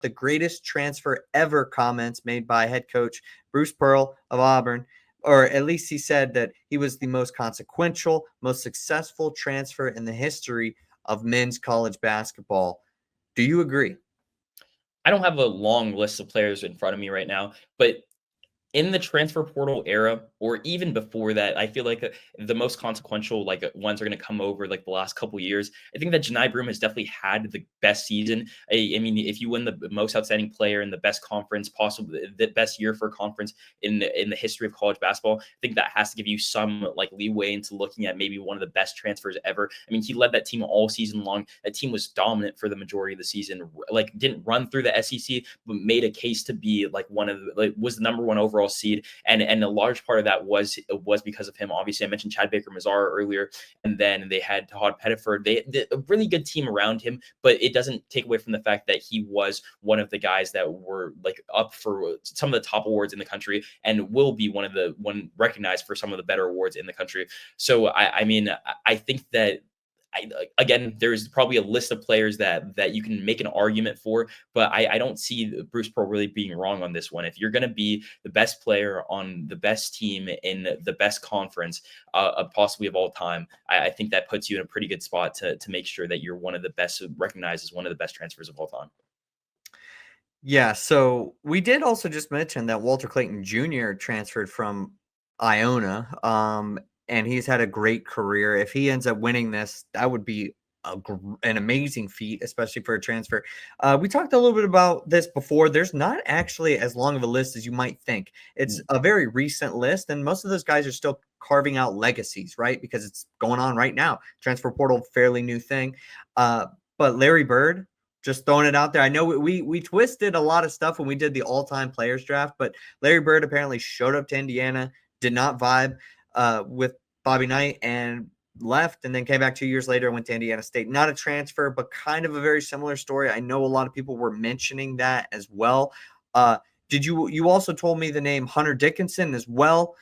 the greatest transfer ever comments made by head coach Bruce Pearl of Auburn, or at least he said that he was the most consequential, most successful transfer in the history of men's college basketball. Do you agree? I don't have a long list of players in front of me right now, but in the transfer portal era, or even before that, I feel like the most consequential ones are going to come over like the last couple years. I think that Johni Broome has definitely had the best season. I mean, if you win the most outstanding player in the best conference, possibly the best year for a conference in the history of college basketball, I think that has to give you some like leeway into looking at maybe one of the best transfers ever. I mean, he led that team all season long. That team was dominant for the majority of the season. Like didn't run through the SEC, but made a case to be like was the number one overall seed, and a large part of that was because of him. Obviously, I mentioned Chad Baker-Mazara earlier, and then they had Todd Pettiford. They a really good team around him, but it doesn't take away from the fact that he was one of the guys that were like up for some of the top awards in the country, and will be one recognized for some of the better awards in the country. So I mean, I think that again, there's probably a list of players that you can make an argument for, but I don't see Bruce Pearl really being wrong on this one. If you're going to be the best player on the best team in the best conference, possibly of all time, I think that puts you in a pretty good spot to make sure that you're one of the best, recognized as one of the best transfers of all time. Yeah, so we did also just mention that Walter Clayton Jr. transferred from Iona, and he's had a great career. If he ends up winning this, that would be an amazing feat, especially for a transfer. We talked a little bit about this before. There's not actually as long of a list as you might think. It's a very recent list, and most of those guys are still carving out legacies, right? Because it's going on right now. Transfer portal, fairly new thing. But Larry Bird, just throwing it out there. I know we twisted a lot of stuff when we did the all-time players draft, but Larry Bird apparently showed up to Indiana, did not vibe with Bobby Knight, and left, and then came back 2 years later and went to Indiana State. Not a transfer, but kind of a very similar story. I know a lot of people were mentioning that as well. Did you also told me the name Hunter Dickinson as well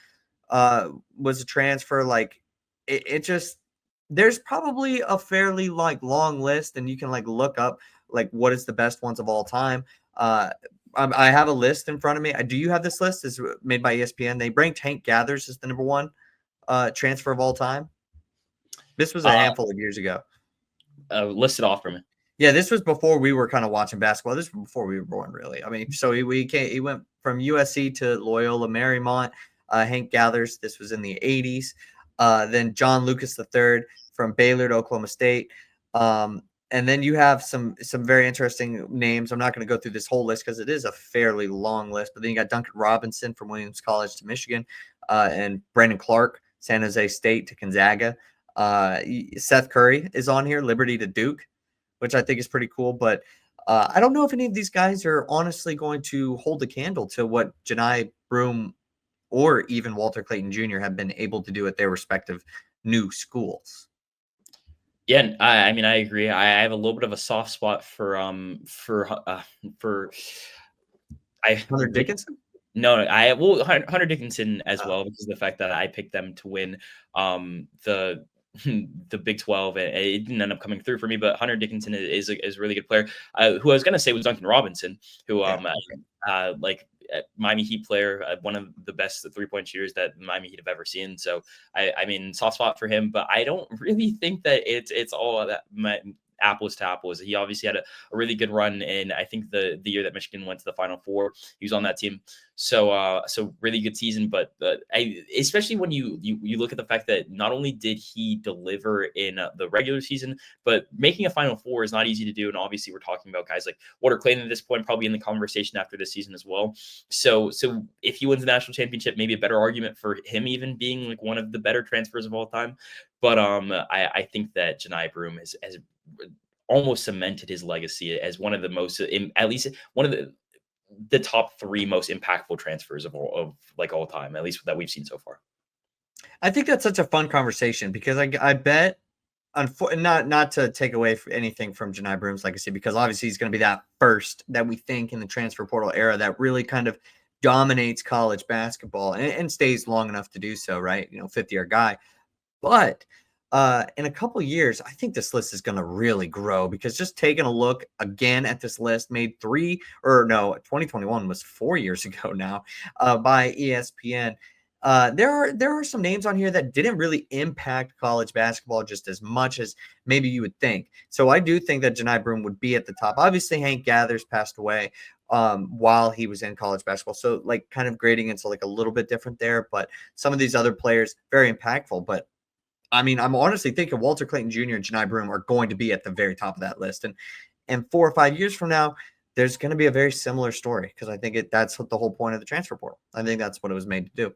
was a transfer? Like it just, there's probably a fairly like long list, and you can like look up like what is the best ones of all time. I have a list in front of me. Do you have this list? It's made by ESPN. They ranked Hank Gathers as the number one transfer of all time. This was a handful of years ago. List it off for me. Yeah, this was before we were kind of watching basketball. This was before we were born, really. I mean, so he went from USC to Loyola Marymount. Hank Gathers, this was in the 80s. Then John Lucas III from Baylor to Oklahoma State. And then you have some very interesting names. I'm not going to go through this whole list because it is a fairly long list. But then you got Duncan Robinson from Williams College to Michigan, and Brandon Clark, San Jose State to Gonzaga. Seth Curry is on here, Liberty to Duke, which I think is pretty cool. But I don't know if any of these guys are honestly going to hold the candle to what Johni Broome or even Walter Clayton Jr. have been able to do at their respective new schools. Yeah, I mean, I agree. I have a little bit of a soft spot for Hunter Dickinson? No, Hunter Dickinson as well, because of the fact that I picked them to win the the Big 12, and it didn't end up coming through for me. But Hunter Dickinson is a really good player. Who I was gonna say was Duncan Robinson, who like Miami Heat player, one of the best 3-point shooters that Miami Heat have ever seen. So I mean, soft spot for him, but I don't really think that it's all that apples to apples. He obviously had a really good run in, I think, the year that Michigan went to the Final Four. He was on that team. So really good season. But especially when you look at the fact that not only did he deliver in the regular season, but making a Final Four is not easy to do. And obviously we're talking about guys like Walter Clayton at this point, probably in the conversation after this season as well. So if he wins the national championship, maybe a better argument for him even being like one of the better transfers of all time. But I think that Johni Broome has almost cemented his legacy as one of the most, at least one of the top 3 most impactful transfers of all time, at least that we've seen so far. I think that's such a fun conversation because I bet, not to take away anything from Johni Broome's legacy, because obviously he's going to be that first that we think in the transfer portal era that really kind of dominates college basketball and stays long enough to do so, right? 50-year guy. But In a couple years, I think this list is going to really grow because just taking a look again at this list made 2021 was 4 years ago now, by ESPN. There are some names on here that didn't really impact college basketball just as much as maybe you would think. So I do think that Johni Broome would be at the top. Obviously, Hank Gathers passed away while he was in college basketball, so like kind of grading into like a little bit different there. But some of these other players very impactful. But I mean, I'm honestly thinking Walter Clayton Jr. and Johni Broome are going to be at the very top of that list. And 4 or 5 years from now, there's going to be a very similar story because I think that's what the whole point of the transfer portal. I think that's what it was made to do.